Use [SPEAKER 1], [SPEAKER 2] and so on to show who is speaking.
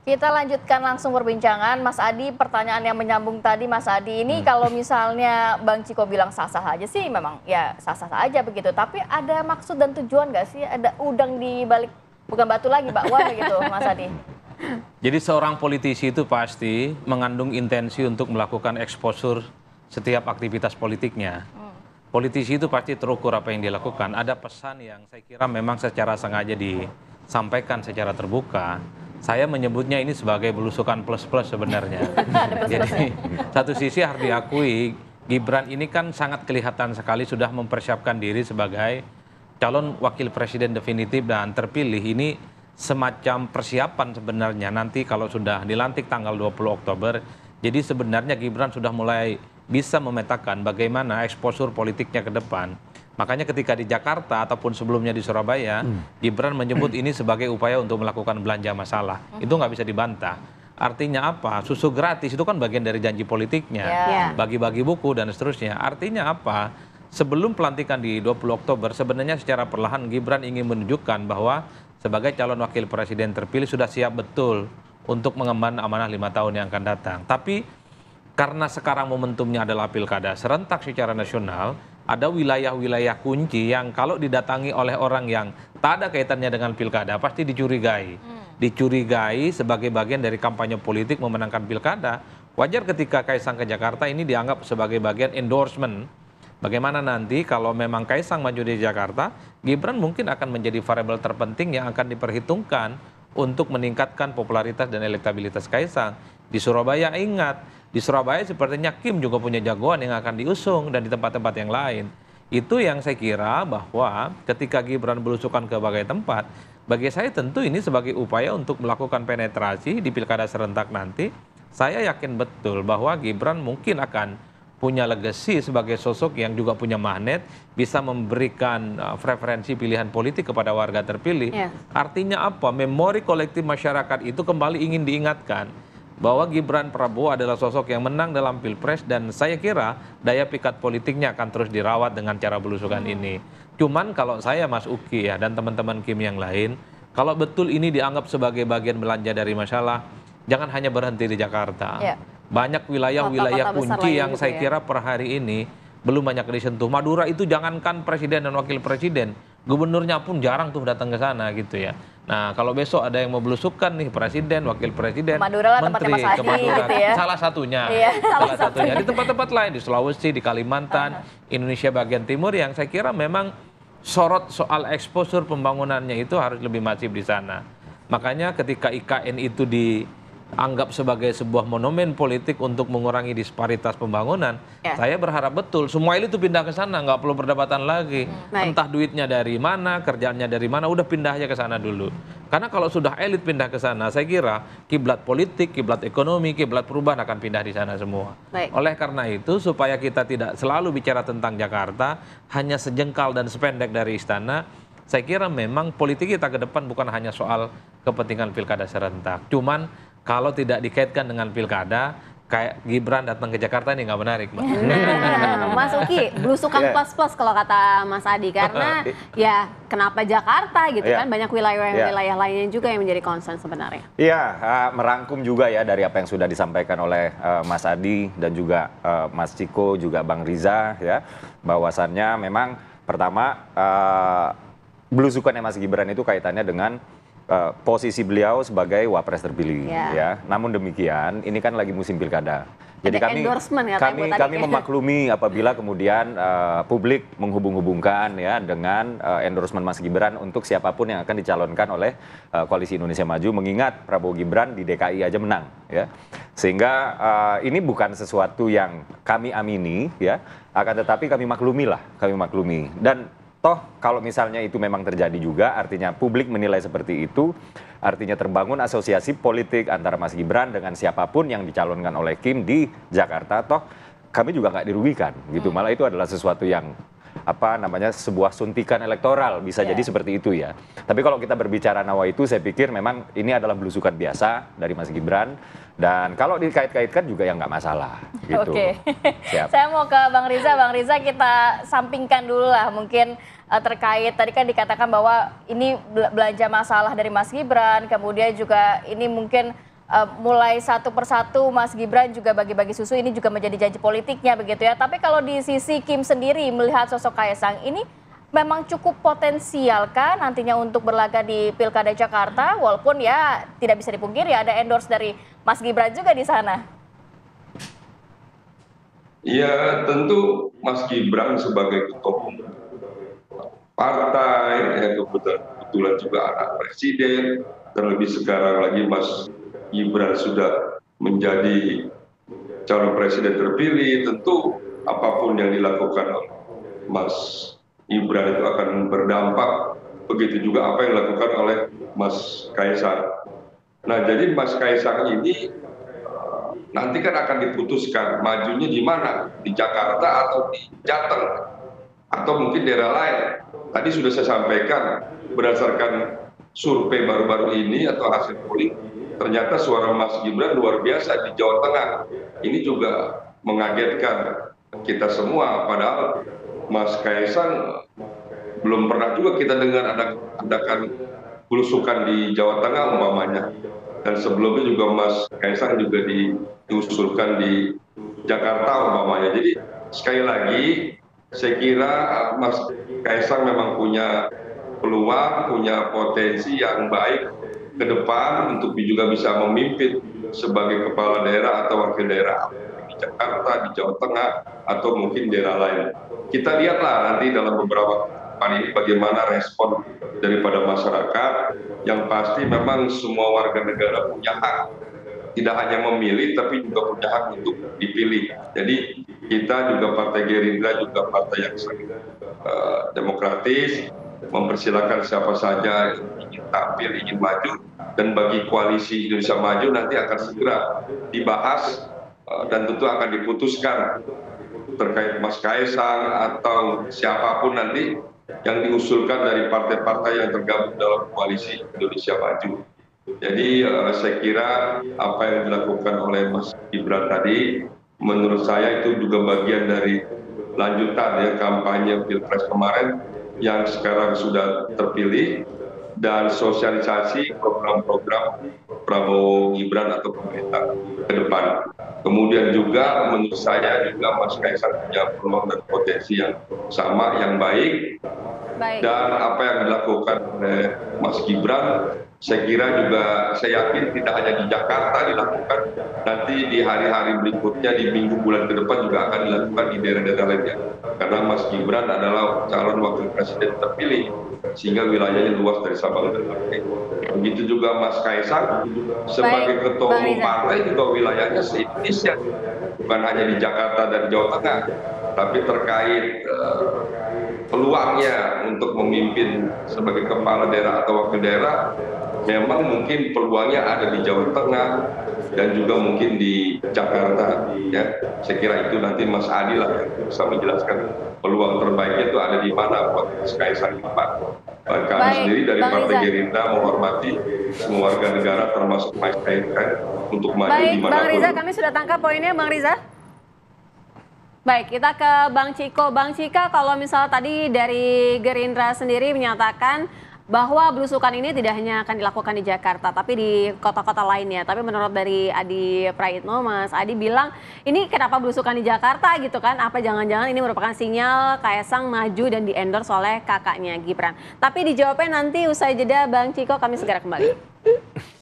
[SPEAKER 1] Kita lanjutkan langsung perbincangan, Mas Adi. Pertanyaan yang menyambung tadi, Mas Adi, ini kalau misalnya Bang Ciko bilang sah-sah aja sih, memang ya sah-sah aja begitu. Tapi ada maksud dan tujuan nggak sih? Ada udang di balik, bukan batu lagi, bakwan gitu, Mas Adi?
[SPEAKER 2] Jadi seorang politisi itu pasti mengandung intensi untuk melakukan exposure setiap aktivitas politiknya. Politisi itu pasti terukur apa yang dilakukan. Ada pesan yang saya kira memang secara sengaja disampaikan secara terbuka. Saya menyebutnya ini sebagai belusukan plus-plus sebenarnya. Jadi satu sisi harus diakui, Gibran ini kan sangat kelihatan sekali sudah mempersiapkan diri sebagai calon wakil presiden definitif dan terpilih. Ini semacam persiapan sebenarnya nanti kalau sudah dilantik tanggal 20 Oktober. Jadi sebenarnya Gibran sudah mulai bisa memetakan bagaimana eksposur politiknya ke depan. Makanya ketika di Jakarta ataupun sebelumnya di Surabaya, Gibran menyebut ini sebagai upaya untuk melakukan belanja masalah. Itu nggak bisa dibantah. Artinya apa? Susu gratis itu kan bagian dari janji politiknya. Bagi-bagi buku dan seterusnya. Artinya apa? Sebelum pelantikan di 20 Oktober, sebenarnya secara perlahan Gibran ingin menunjukkan bahwa sebagai calon wakil presiden terpilih sudah siap betul untuk mengemban amanah 5 tahun yang akan datang. Tapi karena sekarang momentumnya adalah pilkada serentak secara nasional, ada wilayah-wilayah kunci yang kalau didatangi oleh orang yang tak ada kaitannya dengan pilkada pasti dicurigai. Dicurigai sebagai bagian dari kampanye politik memenangkan pilkada. Wajar ketika Kaisang ke Jakarta ini dianggap sebagai bagian endorsement. Bagaimana nanti kalau memang Kaisang maju di Jakarta, Gibran mungkin akan menjadi variabel terpenting yang akan diperhitungkan untuk meningkatkan popularitas dan elektabilitas Kaisang. Di Surabaya ingat, di Surabaya sepertinya Kim juga punya jagoan yang akan diusung dan di tempat-tempat yang lain. Itu yang saya kira bahwa ketika Gibran belusukan ke berbagai tempat, bagi saya tentu ini sebagai upaya untuk melakukan penetrasi di pilkada serentak nanti. Saya yakin betul bahwa Gibran mungkin akan punya legacy sebagai sosok yang juga punya magnet, bisa memberikan preferensi pilihan politik kepada warga terpilih. Artinya apa? Memori kolektif masyarakat itu kembali ingin diingatkan bahwa Gibran Prabowo adalah sosok yang menang dalam Pilpres dan saya kira daya pikat politiknya akan terus dirawat dengan cara belusukan ini. Cuman kalau saya Mas Uki ya dan teman-teman Kim yang lain, kalau betul ini dianggap sebagai bagian belanja dari masalah, jangan hanya berhenti di Jakarta. Banyak wilayah-wilayah kunci yang saya kira per hari ini belum banyak disentuh. Madura itu jangankan presiden dan wakil presiden, gubernurnya pun jarang tuh datang ke sana gitu ya. Nah kalau besok ada yang mau belusukan nih presiden, wakil presiden,
[SPEAKER 1] Madura lah
[SPEAKER 2] menteri
[SPEAKER 1] Mas Adi,
[SPEAKER 2] ke Madura,
[SPEAKER 1] gitu ya.
[SPEAKER 2] salah satunya,
[SPEAKER 1] salah
[SPEAKER 2] satunya di tempat-tempat lain di Sulawesi, di Kalimantan, Indonesia bagian timur yang saya kira memang sorot soal exposure pembangunannya itu harus lebih masif di sana. Makanya ketika IKN itu dianggap sebagai sebuah monumen politik untuk mengurangi disparitas pembangunan, saya berharap betul semua elit itu pindah ke sana, nggak perlu perdebatan lagi. Entah duitnya dari mana, kerjaannya dari mana, udah pindah aja ke sana dulu. Karena kalau sudah elit pindah ke sana, saya kira kiblat politik, kiblat ekonomi, kiblat perubahan akan pindah di sana semua. Oleh karena itu, supaya kita tidak selalu bicara tentang Jakarta, hanya sejengkal dan sependek dari istana, saya kira memang politik kita ke depan bukan hanya soal kepentingan pilkada serentak. Cuman kalau tidak dikaitkan dengan pilkada, kayak Gibran datang ke Jakarta ini nggak menarik, Mbak.
[SPEAKER 3] Mas Uki, belusukan plus-plus kalau kata Mas Adi, karena ya kenapa Jakarta gitu kan, banyak wilayah-wilayah lainnya juga yang menjadi concern sebenarnya.
[SPEAKER 4] Iya, merangkum juga ya dari apa yang sudah disampaikan oleh Mas Adi dan juga Mas Ciko, juga Bang Riza ya, bahwasannya memang pertama belusukannya Mas Gibran itu kaitannya dengan posisi beliau sebagai wapres terpilih ya. Namun demikian ini kan lagi musim pilkada. Jadi kami memaklumi apabila kemudian publik menghubung-hubungkan ya dengan endorsement Mas Gibran untuk siapapun yang akan dicalonkan oleh Koalisi Indonesia Maju, mengingat Prabowo Gibran di DKI aja menang ya. Sehingga ini bukan sesuatu yang kami amini ya, akan tetapi kami maklumi lah, kami maklumi. Dan toh kalau misalnya itu memang terjadi juga, artinya publik menilai seperti itu, artinya terbangun asosiasi politik antara Mas Gibran dengan siapapun yang dicalonkan oleh Kim di Jakarta, toh kami juga nggak dirugikan gitu. Malah itu adalah sesuatu yang apa namanya sebuah suntikan elektoral, bisa jadi seperti itu ya. Tapi kalau kita berbicara nawa itu, saya pikir memang ini adalah belusukan biasa dari Mas Gibran. Dan kalau dikait-kaitkan juga ya nggak masalah gitu.
[SPEAKER 1] Saya mau ke Bang Riza. Bang Riza, kita sampingkan dulu lah mungkin terkait tadi kan dikatakan bahwa ini belanja masalah dari Mas Gibran, kemudian juga ini mungkin mulai satu persatu Mas Gibran juga bagi-bagi susu, ini juga menjadi janji politiknya begitu ya. Tapi kalau di sisi Kim sendiri melihat sosok Kaisang ini memang cukup potensial kan nantinya untuk berlaga di Pilkada Jakarta, walaupun ya tidak bisa dipungkiri ada endorse dari Mas Gibran juga di sana.
[SPEAKER 5] Ya tentu Mas Gibran sebagai ketua partai, kebetulan juga anak presiden, dan lebih sekarang lagi Mas Gibran sudah menjadi calon presiden terpilih, tentu apapun yang dilakukan oleh Mas Gibran itu akan berdampak, begitu juga apa yang dilakukan oleh Mas Kaisang. Nah jadi Mas Kaisang ini nanti kan akan diputuskan majunya di mana, di Jakarta atau di Jateng, atau mungkin daerah lain. Tadi sudah saya sampaikan berdasarkan survei baru-baru ini atau hasil polling, ternyata suara Mas Gibran luar biasa di Jawa Tengah. Ini juga mengagetkan kita semua, padahal Mas Kaisang belum pernah juga kita dengar adakan belusukan di Jawa Tengah umpamanya. Dan sebelumnya juga Mas Kaisang juga diusulkan di Jakarta umpamanya. Jadi sekali lagi saya kira Mas Kaisang memang punya peluang, punya potensi yang baik ke depan untuk juga bisa memimpin sebagai kepala daerah atau wakil daerah di Jakarta, di Jawa Tengah, atau mungkin daerah lain. Kita lihatlah nanti dalam beberapa hari ini bagaimana respon daripada masyarakat. Yang pasti memang semua warga negara punya hak, tidak hanya memilih tapi juga punya hak untuk dipilih. Jadi kita juga Partai Gerindra juga partai yang sangat demokratis, mempersilahkan siapa saja yang ingin tampil, ingin maju, dan bagi koalisi Indonesia Maju nanti akan segera dibahas dan tentu akan diputuskan terkait Mas Kaisang atau siapapun nanti yang diusulkan dari partai-partai yang tergabung dalam koalisi Indonesia Maju. Jadi saya kira apa yang dilakukan oleh Mas Gibran tadi, menurut saya itu juga bagian dari lanjutan ya kampanye Pilpres kemarin yang sekarang sudah terpilih, dan sosialisasi program-program Prabowo Gibran atau pemerintah ke depan. Kemudian juga menurut saya juga Mas Kaisang punya peluang dan potensi yang sama, yang baik. Dan apa yang dilakukan oleh Mas Gibran, saya kira juga, saya yakin tidak hanya di Jakarta dilakukan, nanti di hari-hari berikutnya, di minggu bulan ke depan juga akan dilakukan di daerah-daerah lainnya. Karena Mas Gibran adalah calon wakil presiden terpilih, sehingga wilayahnya luas dari Sabang dan Merauke. Begitu juga Mas Kaisang sebagai ketua umum partai juga wilayahnya se-Indonesia, bukan hanya di Jakarta dan Jawa Tengah, tapi terkait peluangnya untuk memimpin sebagai kepala daerah atau wakil daerah, memang mungkin peluangnya ada di Jawa Tengah dan juga mungkin di Jakarta. Ya, saya kira itu nanti Mas Adi lah yang bisa menjelaskan peluang terbaiknya itu ada di mana buat Mas Kaisang ke depan. Kami sendiri dari Partai Gerindra menghormati semua warga negara termasuk Mas Kaisang untuk maju di manapun.
[SPEAKER 3] Bang Riza, kami sudah tangkap poinnya, Bang Riza. Baik, kita ke Bang Ciko. Bang Cika, kalau misalnya tadi dari Gerindra sendiri menyatakan bahwa belusukan ini tidak hanya akan dilakukan di Jakarta, tapi di kota-kota lainnya. Tapi menurut dari Adi Praitno, Mas Adi bilang, ini kenapa belusukan di Jakarta gitu kan? Apa jangan-jangan ini merupakan sinyal Kaisang maju dan di-endorse oleh kakaknya Gibran? Tapi dijawabnya nanti usai jeda, Bang Ciko, kami segera kembali.